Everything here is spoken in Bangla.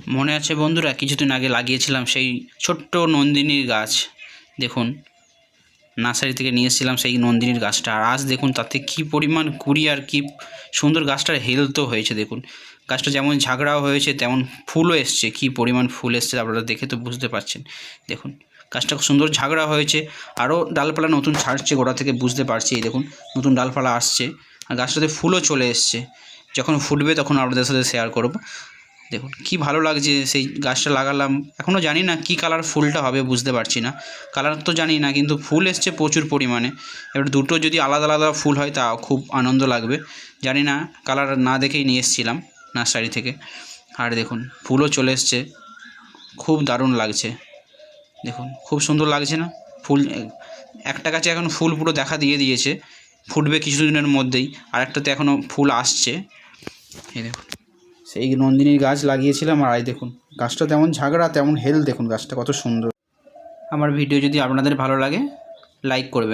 মনে আছে বন্ধুরা, কিছুদিন আগে লাগিয়েছিলাম সেই ছোট্ট নন্দিনীর গাছ। দেখুন, নার্সারি থেকে নিয়ে এসেছিলাম সেই নন্দিনীর গাছটা, আর আজ দেখুন তাতে কী পরিমাণ কুড়ি আর কী সুন্দর গাছটার হেলথও হয়েছে। দেখুন গাছটা যেমন ঝাগড়াও হয়েছে তেমন ফুলও এসছে, কী পরিমাণ ফুল এসছে আপনারা দেখে তো বুঝতে পারছেন। দেখুন গাছটা খুব সুন্দর ঝাগড়া হয়েছে, আরও ডালপালা নতুন ছাড়ছে গোড়া থেকে, বুঝতে পারছি। এই দেখুন নতুন ডালপালা আসছে, আর গাছটাতে ফুলও চলে এসছে। যখন ফুটবে তখন আপনাদের সাথে শেয়ার করব। দেখুন কি ভালো লাগছে, সেই গাছটা লাগালাম। এখনও জানি না কী কালার ফুলটা হবে, বুঝতে পারছি না। কালার তো জানি না, কিন্তু ফুল এসছে প্রচুর পরিমাণে। এবার দুটো যদি আলাদা আলাদা ফুল হয় তা খুব আনন্দ লাগবে। জানি না, কালার না দেখেই নিয়ে এসেছিলাম নার্সারি থেকে। আর দেখুন ফুলও চলে এসছে, খুব দারুণ লাগছে। দেখুন খুব সুন্দর লাগছে না? ফুল একটা গাছে এখন ফুল পুরো দেখা দিয়ে দিয়েছে, ফুটবে কিছুদিনের মধ্যেই। আর একটাতে এখনও ফুল আসছে। এই দেখুন সেই নন্দিনীর গাছ লাগিয়েছিলাম, আর দেখুন গাছটা তেমন ঝাগড়া তেমন হেল। দেখুন গাছটা কত সুন্দর। আমার ভিডিও যদি আপনাদের ভালো লাগে লাইক করবেন।